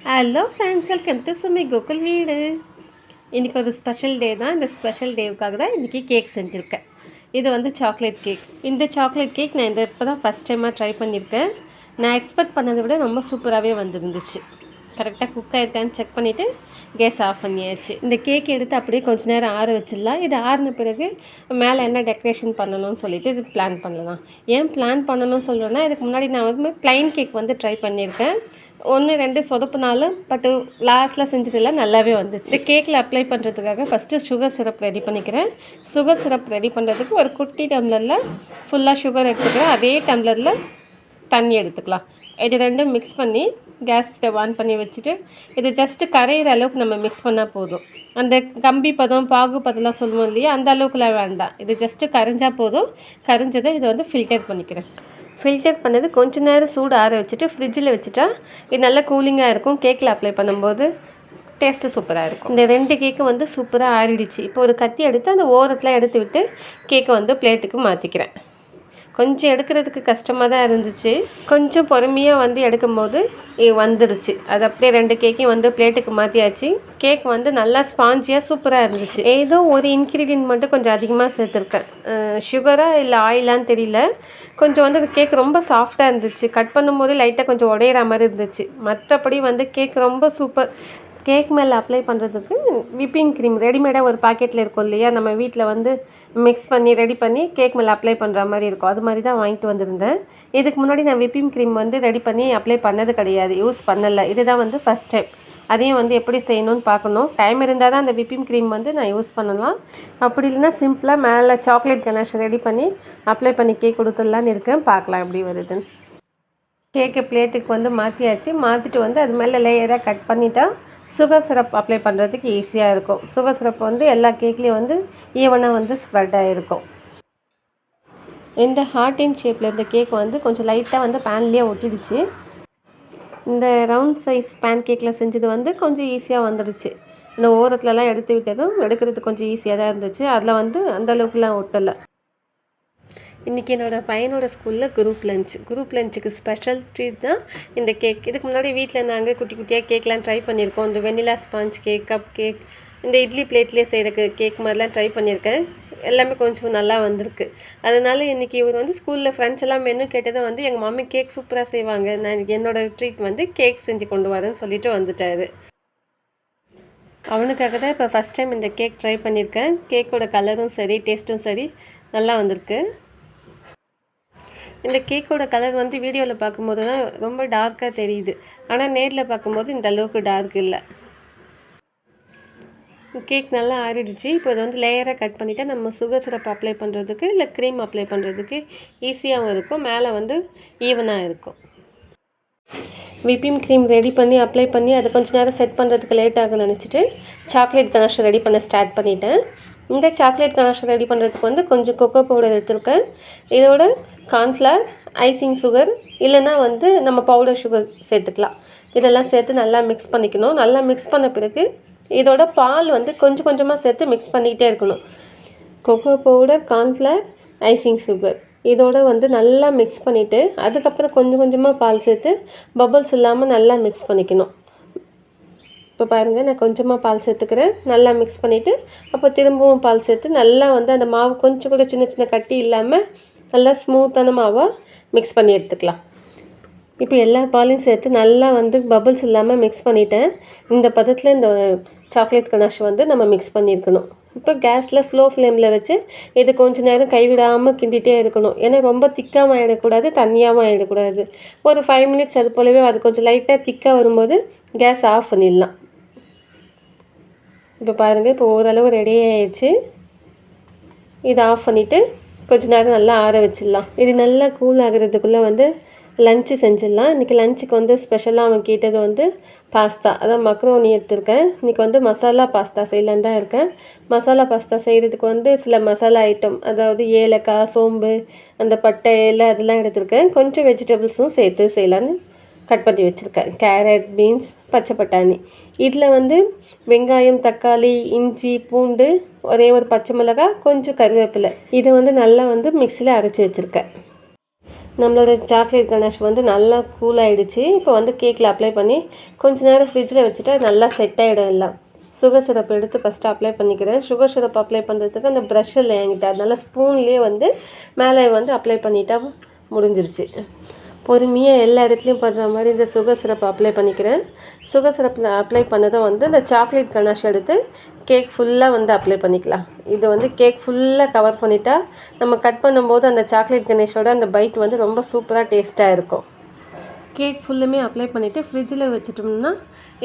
Hello friends, welcome to Sumi Gokul வீடு. இன்றைக்கி ஒரு ஸ்பெஷல் டே தான். இந்த ஸ்பெஷல் டேவுக்காக தான் இன்றைக்கி கேக் செஞ்சுருக்கேன். இது வந்து சாக்லேட் கேக். இந்த சாக்லேட் கேக் நான் இப்போ தான் ஃபஸ்ட் டைமாக ட்ரை பண்ணியிருக்கேன். நான் எக்ஸ்பெக்ட் பண்ணதை விட ரொம்ப சூப்பராகவே வந்துருந்துச்சு. கரெக்டாக குக் ஆகிருக்கான்னு செக் பண்ணிவிட்டு கேஸ் ஆஃப் பண்ணியாச்சு. இந்த கேக் எடுத்து அப்படியே கொஞ்சம் நேரம் ஆற வச்சிடலாம். இது ஆறின பிறகு மேலே என்ன டெக்கரேஷன் பண்ணணும்னு சொல்லிவிட்டு இது பிளான் பண்ணலாம். ஏன் பிளான் பண்ணணும்னு சொல்கிறேன்னா, இதுக்கு முன்னாடி நான் வந்து ப்ளைன் கேக் வந்து ட்ரை பண்ணியிருக்கேன். 1-2 சொதப்புனாலும் பட்டு லாஸ்ட்டில் செஞ்சதெல்லாம் நல்லாவே வந்துச்சு. இந்த கேக்கில் அப்ளை பண்ணுறதுக்காக ஃபஸ்ட்டு சுகர் சிரப் ரெடி பண்ணிக்கிறேன். சுகர் சிரப் ரெடி பண்ணுறதுக்கு ஒரு குட்டி டம்ளரில் ஃபுல்லாக சுகர் எடுத்துக்கிறேன். அதே டம்ளரில் தண்ணி எடுத்துக்கலாம். இது ரெண்டும் மிக்ஸ் பண்ணி கேஸ் ஸ்டவ் ஆன் பண்ணி வச்சுட்டு இது ஜஸ்ட்டு கரையிற அளவுக்கு நம்ம மிக்ஸ் பண்ணால் போதும். அந்த கம்பி பதம் பாகு பதம்லாம் சொல்லுவோம் இல்லையா, அந்த அளவுக்குலாம் வேண்டாம். இது ஜஸ்ட்டு கரைஞ்சால் போதும். கரைஞ்சதை இதை வந்து ஃபில்டர் பண்ணிக்கிறேன். ஃபில்டர் பண்ணது கொஞ்சம் நேரம் சூடு ஆற வச்சுட்டு ஃப்ரிட்ஜில் வச்சுட்டா இது நல்லா கூலிங்காக இருக்கும். கேக்கில் அப்ளை பண்ணும்போது டேஸ்ட்டு சூப்பராக இருக்கும். இந்த 2 கேக்கு வந்து சூப்பராக ஆறிடுச்சு. இப்போ ஒரு கத்தி எடுத்து அந்த ஓரத்தில் எடுத்து விட்டு கேக்கை வந்து பிளேட்டுக்கு மாற்றிக்கிறேன். கொஞ்சம் எடுக்கிறதுக்கு கஷ்டமாக தான் இருந்துச்சு. கொஞ்சம் பொறுமையாக வந்து எடுக்கும்போது வந்துடுச்சு. அது அப்படியே 2 கேக்கையும் வந்து பிளேட்டுக்கு மாற்றியாச்சு. கேக் வந்து நல்லா ஸ்பாஞ்சியாக சூப்பராக இருந்துச்சு. ஏதோ ஒரு இன்க்ரீடியன்ட் மட்டும் கொஞ்சம் அதிகமாக சேர்த்துருக்கேன். சுகராக இல்லை ஆயிலான்னு தெரியல. கொஞ்சம் வந்து கேக் ரொம்ப சாஃப்டாக இருந்துச்சு. கட் பண்ணும்போது லைட்டாக கொஞ்சம் உடையிற மாதிரி இருந்துச்சு. மற்றபடி வந்து கேக் ரொம்ப சூப்பர். கேக் மேலே அப்ளை பண்ணுறதுக்கு விப்பிங் க்ரீம் ரெடிமேடாக ஒரு பாக்கெட்டில் இருக்கும் இல்லையா, நம்ம வீட்டில் வந்து மிக்ஸ் பண்ணி ரெடி பண்ணி கேக் மேலே அப்ளை பண்ணுற மாதிரி இருக்கும். அது மாதிரி தான் வாங்கிட்டு வந்திருந்தேன். இதுக்கு முன்னாடி நான் விப்பிங் க்ரீம் வந்து ரெடி பண்ணி அப்ளை பண்ணது கிடையாது, யூஸ் பண்ணலை. இதுதான் வந்து ஃபஸ்ட் டைம். அதையும் வந்து எப்படி செய்யணும்னு பார்க்கணும். டைம் இருந்தால் தான் அந்த விப்பிங் க்ரீம் வந்து நான் யூஸ் பண்ணலாம். அப்படி இல்லைன்னா சிம்பிளாக மேலே சாக்லேட் கனாஷ் ரெடி பண்ணி அப்ளை பண்ணி கேக் கொடுத்துடலான்னு இருக்கேன். பார்க்கலாம் எப்படி வருதுன்னு. கேக்கு பிளேட்டுக்கு வந்து மாற்றியாச்சு. மாற்றிட்டு வந்து அது மேலே லேயராக கட் பண்ணிட்டா சுகர் சிரப் அப்ளை பண்ணுறதுக்கு ஈஸியாக இருக்கும். சுகர் சிரப் வந்து எல்லா கேக்லேயும் வந்து ஈவனாக வந்து ஸ்ப்ரெட் ஆகிருக்கும். இந்த ஹார்டின் ஷேப்பில் இருந்த கேக் வந்து கொஞ்சம் லைட்டாக வந்து பேன்லேயே ஒட்டிடுச்சு. இந்த ரவுண்ட் சைஸ் பேன் கேக்கில் செஞ்சது வந்து கொஞ்சம் ஈஸியாக வந்துடுச்சு. இந்த ஓரத்துலலாம் எடுத்து விட்டதும் எடுக்கிறதுக்கு கொஞ்சம் ஈஸியாக தான் இருந்துச்சு. அதில் வந்து அந்தளவுக்குலாம் ஒட்டலை. இன்றைக்கி என்னோடய பையனோட ஸ்கூலில் குரூப் லஞ்சுக்கு ஸ்பெஷல் ட்ரீட் தான் இந்த கேக். இதுக்கு முன்னாடி வீட்டில் நாங்கள் குட்டி குட்டியாக கேக்லாம் ட்ரை பண்ணியிருக்கோம். இந்த vanilla sponge cake, cupcake, இந்த இட்லி பிளேட்லேயே செய்கிற கேக் மாதிரிலாம் ட்ரை பண்ணியிருக்கேன். எல்லாமே கொஞ்சம் நல்லா வந்திருக்கு. அதனால இன்றைக்கி இவர் வந்து ஸ்கூலில் ஃப்ரெண்ட்ஸ் எல்லாம் மெனு கேட்டதை வந்து எங்கள் மம்மி கேக் சூப்பராக செய்வாங்க, நான் என்னோடய ட்ரீட் வந்து கேக் செஞ்சு கொண்டு வரேன்னு சொல்லிட்டு வந்துட்டார். அவனுக்காக தான் இப்போ ஃபஸ்ட் டைம் இந்த கேக் ட்ரை பண்ணியிருக்கேன். கேக்கோட கலரும் சரி டேஸ்ட்டும் சரி நல்லா வந்திருக்கு. இந்த கேக்கோட கலர் வந்து வீடியோவில் பார்க்கும்போது தான் ரொம்ப டார்க்காக தெரியுது. ஆனால் நேரில் பார்க்கும்போது இந்த அளவுக்கு டார்க் இல்லை. கேக் நல்லா ஆறிடுச்சு. இப்போ இதை வந்து லேயராக கட் பண்ணிவிட்டு நம்ம சுகர் சிரப் அப்ளை பண்ணுறதுக்கு இல்லை க்ரீம் அப்ளை பண்ணுறதுக்கு ஈஸியாகவும் இருக்கும். மேலே வந்து ஈவனாக இருக்கும். விப்பிங் க்ரீம் ரெடி பண்ணி அப்ளை பண்ணி அதை கொஞ்சம் நேரம் செட் பண்ணுறதுக்கு லேட் ஆகும்னு நினச்சிட்டு சாக்லேட் கனாஷ் ரெடி பண்ண ஸ்டார்ட் பண்ணிட்டேன். இந்த சாக்லேட் கனாஷ் ரெடி பண்ணுறதுக்கு வந்து கொஞ்சம் கொக்கோ பவுடர் எடுத்துருக்கேன். இதோட கார்ன்ஃப்ளவர், ஐசிங் சுகர் இல்லைன்னா வந்து நம்ம பவுடர் சுகர் சேர்த்துக்கலாம். இதெல்லாம் சேர்த்து நல்லா மிக்ஸ் பண்ணிக்கணும். நல்லா மிக்ஸ் பண்ண பிறகு இதோட பால் வந்து கொஞ்சம் கொஞ்சமாக சேர்த்து மிக்ஸ் பண்ணிக்கிட்டே இருக்கணும். Cocoa powder, cornflour, icing sugar இதோட வந்து நல்லா மிக்ஸ் பண்ணிவிட்டு அதுக்கப்புறம் கொஞ்சம் கொஞ்சமாக பால் சேர்த்து பபிள்ஸ் இல்லாமல் நல்லா மிக்ஸ் பண்ணிக்கணும். இப்போ பாருங்கள், நான் கொஞ்சமாக பால் சேர்த்துக்கிறேன். நல்லா மிக்ஸ் பண்ணிவிட்டு அப்போ திரும்பவும் பால் சேர்த்து நல்லா வந்து அந்த மாவு கொஞ்சம் கூட சின்ன சின்ன கட்டி இல்லாமல் நல்லா ஸ்மூத்தான மாவாக மிக்ஸ் பண்ணி எடுத்துக்கலாம். இப்போ எல்லா பாலையும் சேர்த்து நல்லா வந்து பபிள்ஸ் இல்லாமல் மிக்ஸ் பண்ணிட்டேன். இந்த பதத்தில் இந்த சாக்லேட் கனாஷ் வந்து நம்ம மிக்ஸ் பண்ணியிருக்கணும். இப்போ கேஸில் ஸ்லோ ஃப்ளேமில் வச்சு இது கொஞ்சம் நேரம் கைவிடாமல் கிண்டிகிட்டே இருக்கணும். ஏன்னா ரொம்ப திக்காகவும் ஆகிடக்கூடாது, தண்ணியாகவும் ஆகிடக்கூடாது. ஒரு 5 மினிட்ஸ் அது போலவே அது கொஞ்சம் லைட்டாக திக்காக வரும்போது கேஸ் ஆஃப் பண்ணிடலாம். இப்போ பாருங்கள், இப்போ ஓரளவு ரெடி ஆகிடுச்சு. இதை ஆஃப் பண்ணிவிட்டு கொஞ்சம் நேரம் நல்லா ஆற வச்சிடலாம். இது நல்லா கூல் ஆகிறதுக்குள்ளே வந்து லஞ்சு செஞ்சிடலாம். இன்றைக்கி லஞ்சுக்கு வந்து ஸ்பெஷலாக அவன் கேட்டது வந்து பாஸ்தா, அதான் மக்ரோனி எடுத்திருக்கேன். இன்றைக்கி வந்து மசாலா பாஸ்தா செய்யலான்னு தான் இருக்கேன். மசாலா பாஸ்தா செய்கிறதுக்கு வந்து சில மசாலா ஐட்டம், அதாவது ஏலக்காய், சோம்பு, அந்த பட்டை, இலை அதெல்லாம் எடுத்திருக்கேன். கொஞ்சம் வெஜிடபிள்ஸும் சேர்த்து செய்யலான்னு கட் பண்ணி வச்சுருக்கேன். கேரட், பீன்ஸ், பச்சை பட்டாணி. இதில் வந்து வெங்காயம், தக்காளி, இஞ்சி, பூண்டு, ஒரே ஒரு பச்சை மிளகாய், கொஞ்சம் கருவேப்பிலை, இதை வந்து நல்லா வந்து மிக்சியில் அரைச்சி வச்சுருக்கேன். நம்மளோட சாக்லேட் கணேஷ் வந்து நல்லா கூல் ஆகிடுச்சு. இப்போ வந்து கேக்கில் அப்ளை பண்ணி கொஞ்ச நேரம் ஃப்ரிட்ஜில் வச்சுட்டா நல்லா செட் ஆகிடும் எல்லாம். சுகர் சிரப் எடுத்து ஃபஸ்ட்டு அப்ளை பண்ணிக்கிறேன். சுகர் சிரப் அப்ளை பண்ணுறதுக்கு அந்த ப்ரஷ் இல்லை என்கிட்ட, அதனால ஸ்பூன்லேயே வந்து மேலே வந்து அப்ளை பண்ணிட்டா முடிஞ்சிருச்சு. பொறுமையாக எல்லா இடத்துலையும் பண்ணுற மாதிரி இந்த சுகர் சிரப் அப்ளை பண்ணிக்கிறேன். சுகர் சிரப்பில் அப்ளை பண்ணதும் வந்து இந்த சாக்லேட் கணாஷ் எடுத்து கேக் ஃபுல்லாக வந்து அப்ளை பண்ணிக்கலாம். இது வந்து கேக் ஃபுல்லாக கவர் பண்ணிட்டா நம்ம கட் பண்ணும்போது அந்த சாக்லேட் கணேஷோட அந்த பைட் வந்து ரொம்ப சூப்பராக டேஸ்ட்டாக இருக்கும். கேக் ஃபுல்லுமே அப்ளை பண்ணிவிட்டு ஃப்ரிட்ஜில் வச்சுட்டோம்னா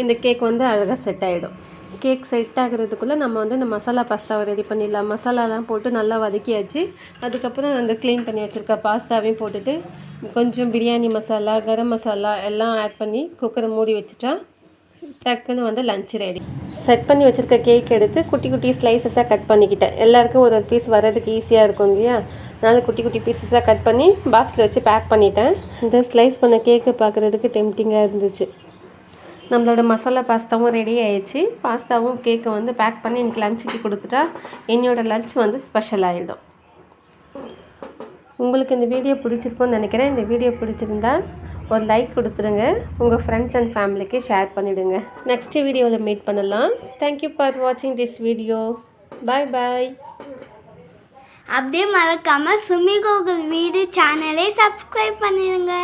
இந்த கேக் வந்து அழகாக செட் ஆகிடும். கேக் செட் ஆகிறதுக்குள்ளே நம்ம வந்து இந்த மசாலா பாஸ்தாவை ரெடி பண்ணிடலாம். மசாலாலாம் போட்டு நல்லா வதக்கியாச்சு. அதுக்கப்புறம் அந்த க்ளீன் பண்ணி வச்சுருக்க பாஸ்தாவையும் போட்டுட்டு கொஞ்சம் பிரியாணி மசாலா, கரம் மசாலா எல்லாம் ஆட் பண்ணி குக்கரை மூடி வச்சுட்டா டக்குன்னு வந்து லஞ்ச் ரெடி. செட் பண்ணி வச்சுருக்க கேக் எடுத்து குட்டி குட்டி ஸ்லைசஸாக கட் பண்ணிக்கிட்டேன். எல்லாேருக்கும் ஒரு பீஸ் வர்றதுக்கு ஈஸியாக இருக்கும் இல்லையா, அதனால் குட்டி குட்டி பீசஸாக கட் பண்ணி பாக்ஸில் வச்சு பேக் பண்ணிட்டேன். இந்த ஸ்லைஸ் பண்ண கேக்கு பார்க்குறதுக்கு டெம்டிங்காக இருந்துச்சு. நம்மளோட மசாலா பாஸ்தாவும் ரெடி ஆகிடுச்சு. பாஸ்தாவும் கேக்கை வந்து பேக் பண்ணி இன்றைக்கி லஞ்சுக்கு கொடுத்துட்டா என்னோடய லஞ்ச் வந்து ஸ்பெஷல் ஆகிடும். உங்களுக்கு இந்த வீடியோ பிடிச்சிருக்குன்னு நினைக்கிறேன். இந்த வீடியோ பிடிச்சிருந்தா ஒரு லைக் கொடுத்துருங்க. உங்கள் ஃப்ரெண்ட்ஸ் அண்ட் ஃபேமிலிக்கு ஷேர் பண்ணிவிடுங்க. நெக்ஸ்ட் வீடியோவில் மீட் பண்ணலாம். தேங்க்யூ ஃபார் வாட்சிங் திஸ் வீடியோ. பாய் பாய். அப்படியே மறக்காமல் சுமி கோகுல் வீடு சேனலை சப்ஸ்கிரைப் பண்ணிடுங்க.